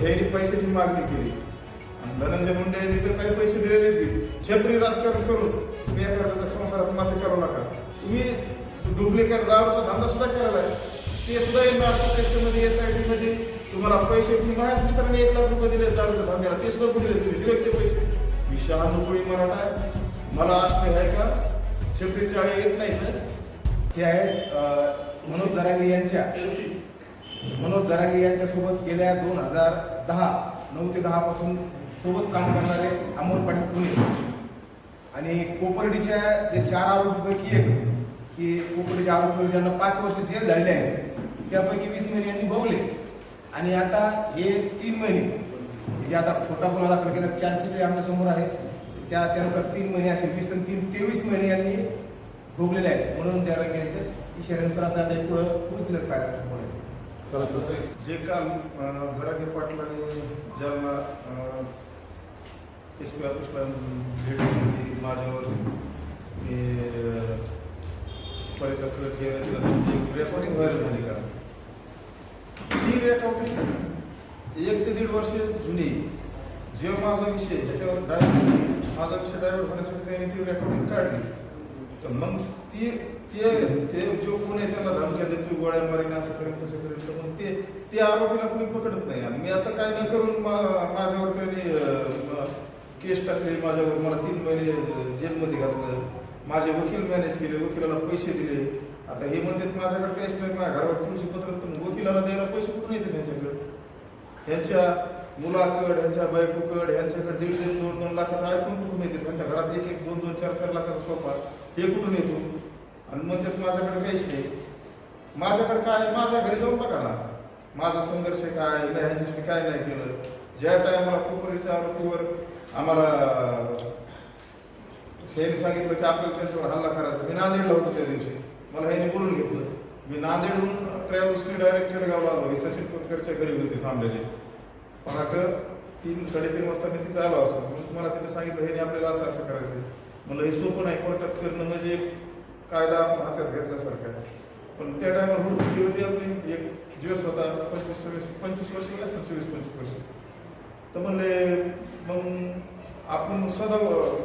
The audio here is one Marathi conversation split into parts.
ह्याने पैशाची मागणी केली आणि धनंजय मुंडे यांनी तर काही पैसे दिलेले छेपरी राजकारण करून तुम्ही एखाद्याच्या संसारात माते करू नका. तुम्ही डुप्लिकेट दारूचा धंदा सुद्धा केलेला आहे, ते सुद्धा मध्ये SIT मध्ये तुम्हाला पैसे तुम्ही माझ्याच मित्रांनी 1 लाख रुपये दिले दारूच्या धंद्याला, ते सुद्धा कुठे तुम्ही दिले ते पैसे. मी शहाणू कोळी मराठा आहे, मला असले आहे का छेपरीची आळी येत नाही तर ते आहेत मनोज जरांगे यांच्या सोबत गेल्या 9 ते 10 पासून सोबत काम करणारे अमोल पाटील पुणे आणि कोपर्डीच्या जे 4 आरोपीपैकी एक की कोपर्डीच्या आरोपी ज्यांना 5 वर्ष जेल झालेले आहेत त्यापैकी 20 महिने यांनी भोगले आणि आता हे 3 महिने जे आता खोटा गुन्हा दाखल केला 400 आमच्या समोर आहे त्यानुसार 3 महिने असे 20 आणि 3 23 महिने यांनी भोगलेले आहेत. म्हणून त्या रंगाचे इशाऱ्यानुसार आता पुढतीलच काय जे काम जरांगे पाटलांनी ज्यांना SP ऑफिसला भेट दिली माझ्यावर परिचय रेकॉर्डिंग व्हायरल झाली का ती रेकॉर्डिंग 1 ते 1.5 वर्ष जुनी जेव्हा माझा विषय त्याच्यावर माझा विषय डायव्हर्ट होण्यासाठी त्यांनी ती रेकॉर्डिंग काढली. तर मग ते जो कोण आहे त्यांना धमक्या देतो गोळ्या मारीन असं करेन तसं करेन तर मग ते आरोपीला कोणी पकडत नाही. आणि मी आता काय न करून माझ्यावर त्यांनी केस टाकली, माझ्यावर मला 3 महिने जेलमध्ये घातलं, माझे वकील मॅनेज केले, वकिलाला पैसे दिले. आता हे म्हणतात माझ्याकडे काहीच नाही, माझ्या घरावर तुळशी पत्र, पण वकिलाला द्यायला पैसे कुठून येते त्यांच्याकडे? ह्यांच्या मुलाकड, ह्यांच्या बायकोकड, ह्यांच्याकडे 1.5-2 लाखाचा आयफोन कुठून येते? त्यांच्या घरात 1-1, 2-2, 4-4 लाखाचा सोफा हे कुठून येतो? आणि म्हणतात माझ्याकडे काहीच नाही. माझ्याकडे काय? माझ्या घरी जाऊन बघा ना, माझा संघर्ष काय, मी ह्यांच्यासाठी काय नाही केलं. ज्या टायमाला कोपरीच्या आरोपीवर आम्हाला ह्यांनी सांगितलं की आपल्याला त्यांच्यावर हल्ला करायचा, मी नांदेडला होतो त्या दिवशी, मला ह्यांनी बोलून घेतलं. मी नांदेडहून ट्रॅव्हल्सने डायरेक्ट खेडगावला आलो. हे सचिन कोतकरच्या घरी होते थांबलेले. पहाटे 3-3:30 वाजता मी तिथे आलो असं. म्हणून मला तिथे सांगितलं ह्यांनी आपल्याला असं असं करायचं. म्हणलं हे सोपं नाही, कोर्टात करणं म्हणजे कायदा आपण हातात घेतल्यासारखं आहे. पण त्या टायमाला हुडकुटी होती आपली, एक दिवस होता 25 वर्ष गेला असेल, 24-25 वर्ष. तर म्हणले मग आपण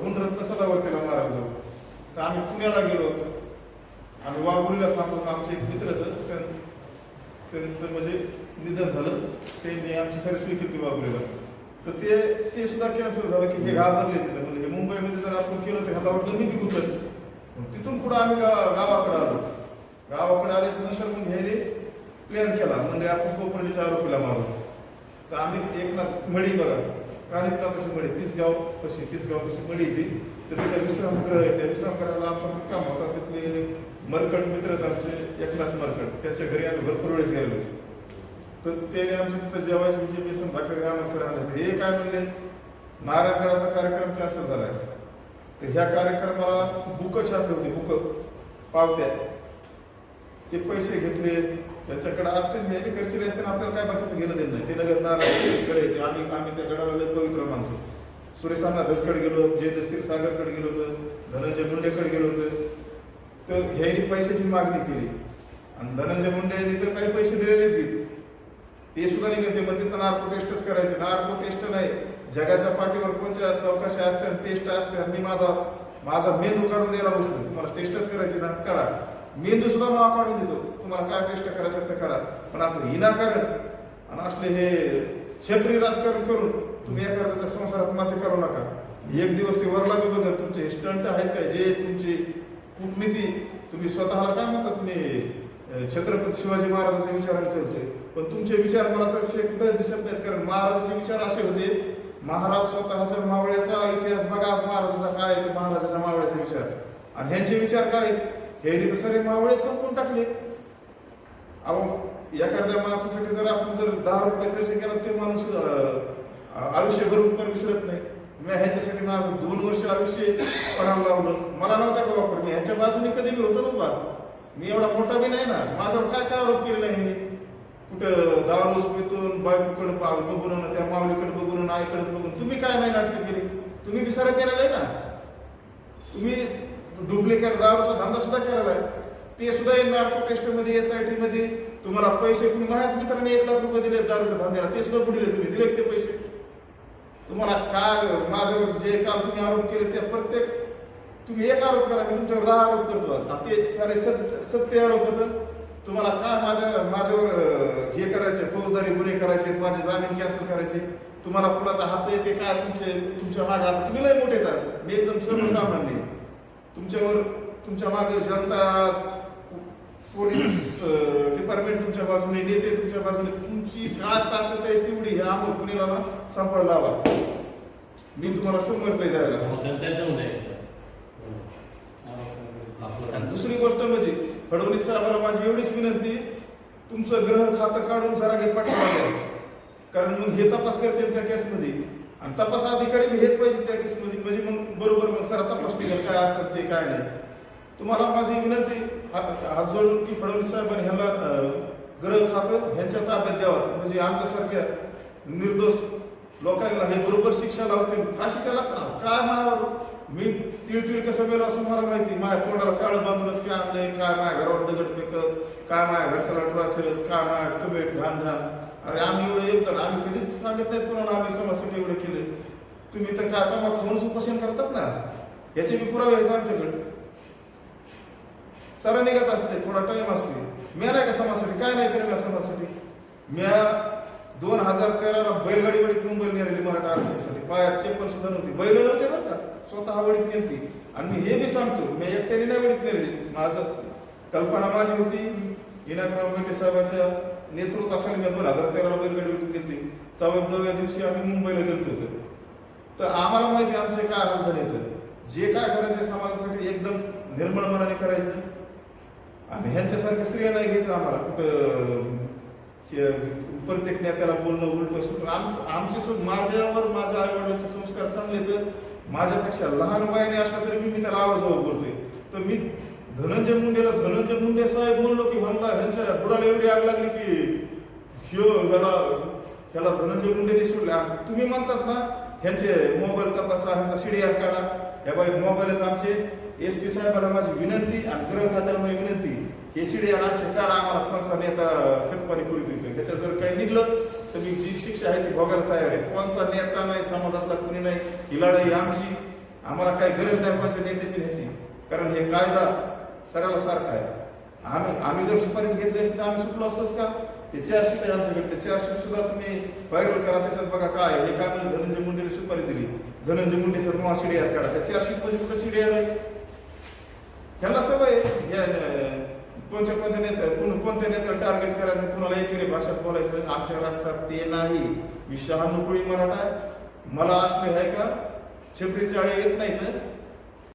गुणरत्न सदावर्तीला मारायला जाऊ. तर आम्ही पुण्याला गेलो, आम्ही वाघोलीला थांबलो. आमचे एक मित्र त्यांचं म्हणजे निधन झालं, त्यांनी आमची सगळी सोय केली वाघोलीला. तर ते सुद्धा कॅन्सल झालं की हे घाबरले तिथं. म्हणजे हे मुंबईमध्ये जर आपण केलं तर ह्याला वाटलं मी गुतल. तिथून पुढं आम्ही गावाकडे आलो. गावाकडे आल्याच्या नंतर मग ह्याने प्लॅन केला, म्हणजे आपण कोपर्डीच्या आरोपीला मारू. तर आम्ही एकनाथ मळी बघा, कानिपनाथाची मळी, 30 गाव कशी मळी ती. तर तिथं विश्रामगृह आहे, त्या विश्रामगृहाला आमचा मुक्काम होता. तिथले मरकट मित्र आहेत आमचे, एकनाथ मरकट, त्यांच्या घरी आम्ही भरपूर वेळेस गेलो. तर त्याने आमच्या तिथं जेवायची विजय बेसन भाकरी आम्हाला सर आले. हे काय म्हणले, नारायणगडाचा कार्यक्रम कॅन्सल झालाय. तर ह्या कार्यक्रमाला बुकं छापले होते, बुकं पावत्या, ते पैसे घेतले. त्यांच्याकडे असते नेहमी खर्चले असते, आपल्याला काय बाकीचं घेणं देणं नाही. ते नगर नारायणगड येते, आम्ही त्या गडाला लय पवित्र मानतो. सुरेशांना धसकडे गेलो, जयदशीर सागरकडे गेलो होतं, धनंजय मुंडेकडे गेलो होतं. तर ह्यांनी पैशाची मागणी केली आणि धनंजय मुंडे यांनी तर काही पैसे दिलेले ते सुद्धा नाही घेते. मग तिथं नार्को टेस्टच करायचे. नार्को टेस्ट नाही, जगाच्या पाठीवर कोणत्या चौकशा असतात, टेस्ट असतात. मी माझा मेंदू काढून द्यायला बसलो, तुम्हाला टेस्टच करायची ना, करा. मेंदू सुद्धा मला काढून देतो, तुम्हाला काय टेस्ट करायचं तर करा. पण असं विनाकारण आणि असले हे छेपरी राजकारण करून तुम्ही एखाद्याच्या संसारात माते करू नका. एक दिवस ते वरला बी बघा तुमचे हे स्टंट आहेत काय, जे तुमची कूटनीती, तुम्ही स्वतःला काय म्हणता, तुम्ही छत्रपती शिवाजी महाराजांच्या विचाराने चालतोय, पण तुमचे विचार मला तर दिसत नाहीत. कारण महाराजांचे विचार असे होते, महाराज स्वतःच्या मावळ्याचा इतिहास बघा, आज महाराजाचा काय आहे, महाराजाच्या मावळ्याचे विचार आणि ह्यांचे विचार काय, हे तर सगळे मावळे संपून टाकले. अहो एखाद्या माणसासाठी जर आपण जर 10 रुपये खर्च केला, ते माणूस आयुष्यभर पण विसरत नाही. मी ह्याच्यासाठी माझं 2 वर्ष आयुष्य पणाला लावलं, मला नव्हता का वापर. मी ह्याच्या बाजूने कधी बी होतो ना बा, मी एवढा मोठा बी नाही ना, माझ्यावर काय आरोप केले नाही. कुठं दारूस पितून बायकोकडे बघून, त्या माऊलीकडे बघून, आईकडेच बघून तुम्ही काय नाही नाटकं केली. तुम्ही विचार केलेला आहे ना, तुम्ही डुप्लिकेट दारूचा धंदा सुद्धा केलेला आहे. ते सुद्धा नार्को टेस्टमध्ये SIT मध्ये तुम्हाला पैसे कुणी माझ्याच मित्राने 1 लाख रुपये दिले दारूच्या धंद्याला, ते सुद्धा बुडले. तुम्ही दिले ते पैसे? तुम्हाला काय माझ्यावर जे काल तुम्ही आरोप केले ते प्रत्येक तुम्ही एक आरोप करा, मी तुमच्यावर 10 आरोप करतो आज, आणि ते सारे सत्य आरोप होतं. तुम्हाला काय माझ्यावर हे करायचे, फौजदारी गुन्हे करायचे, माझे जामीन कॅन्सल करायचे, तुम्हाला कुणाचा हात येते काय तुमच्या मागे? आता तुम्ही लय मोठे तास, मी एकदम सर्वसामान्य. तुमच्या मागे जनता, पोलीस डिपार्टमेंट तुमच्या बाजूने, नेते तुमच्या बाजूने, तुमची काय ताकद आहे तेवढी ह्या अमोल पुणेला संपायला लावा. मी तुम्हाला समर्थ जायला. आणि दुसरी गोष्ट म्हणजे फडणवीस साहेबांना माझी एवढीच विनंती, तुमचं ग्रह खातं काढून जरा पाठवा, कारण मग हे तपास करतील त्या केसमध्ये, आणि तपास अधिकारी बी हेच पाहिजे त्या केसमध्ये, म्हणजे मग बरोबर मग सर तपास निघेल काय असेल ते काय नाही. तुम्हाला माझी विनंती हात जोडून की फडणवीस साहेबांनी ह्याला ग्रह खातं ह्यांच्या ताब्यात द्यावं, म्हणजे आमच्यासारख्या निर्दोष लोकांना हे बरोबर शिक्षा लावतील, फाशीच्या लागतात. काय माझ्यावर मी तिळतिळ कसं गेलो असं मला माहिती, माझ्या तोंडाला काळं बांधूनच काय आणलंय, काय माझ्या घरावर दगड फेकच, काय माझ्या घरच्याला ट्राचरच, काय माझ्या कमेट घाण. अरे आम्ही एवढं येतं, आम्ही कधीच सांगत नाहीत कोणाला आम्ही समाजासाठी एवढं केलं. तुम्ही तर काय आता मग खाऊन उपोषण करतात ना, याचे मी पुरावे आहेत आमच्याकडे. सर निघत असते, थोडा टाइम असतो. मी नाही का समाजासाठी काय नाही करेल समाजासाठी. मी 2013ला बैलगाडी वडीत मुंबईला नेलेली मराठा आरक्षणासाठी, पायात चप्पल सुद्धा नव्हती, बैल नव्हते बरं का, स्वतः वडीत नेलती. आणि मी हे बी सांगतो, मी एकट्याने नाही वडीत नेलेली, माझं कल्पना माझी होती. इनाकराव मेटे साहेबांच्या नेतृत्वाखाली मी 2013ला बैलगाडी वडीत नेली. 14व्या दिवशी आम्ही मुंबईला गेलो होतो. तर आम्हाला माहिती आमचे काय हाल झाले. तर जे काय करायचं समाजासाठी एकदम निर्मळ मनाने करायचं, आणि ह्यांच्यासारखं श्रेय नाही घ्यायचं आम्हाला. कुठं प्रत्येक नेत्याला बोलणं उलट सुटलं. आमचे माझ्यावर माझ्या आई वडिलांचे संस्कार चांगले, तर माझ्यापेक्षा लहान वयाने असला तरी मी त्याला आवाज बोलतोय. तर मी धनंजय मुंडे साहेब बोललो की ह्यांच्या बुडाला एवढी आग लागली की ह्याला धनंजय मुंडेने सोडले. तुम्ही म्हणतात ना ह्यांचे मोबाईल तपासा, ह्यांचा CDR काढा. ह्या बाई मोबाईल आहेत आमचे. SP साहेबांना माझी विनंती आणि गृह खात्याला माझी विनंती, हे CDR आमचे काढा. आम्हाला कोणचा नेता खतपाणी पुरीत येतोय, ह्याच्या जर काही निघलं तर मी जी शिक्षा आहे ती भोगायला तयार आहे. कोणचा नेता नाही, समाजातला कुणी नाही, ही लढाई आमची. आम्हाला काही गरज नाही कोणत्या नेत्याची न्यायची, कारण हे कायदा सगळ्याला सारखा आहे. आम्ही जर सुपारीच घेतली असती तर आम्ही सुटलो असतो का? ते 4 शीट आहे आमच्याकडे, ते 4 शीट सुद्धा तुम्ही व्हायरल करा. त्याच्यात बघा काय हे काय म्हणलं, धनंजय मुंडेने सुपारी दिली, धनंजय मुंडे सर मग CDR काढा. त्या 4 शीट मध्ये कुठं CDR आहे? ह्यांना सवय कोणत्या नेत्याला टार्गेट करायचं, कुणाला एकेरी भाषेत बोलायचं. आमच्या राष्ट्रात ते नाही. मी 96 मराठा आहे, मला असले आहे का छपरी चाळे येत नाही. तर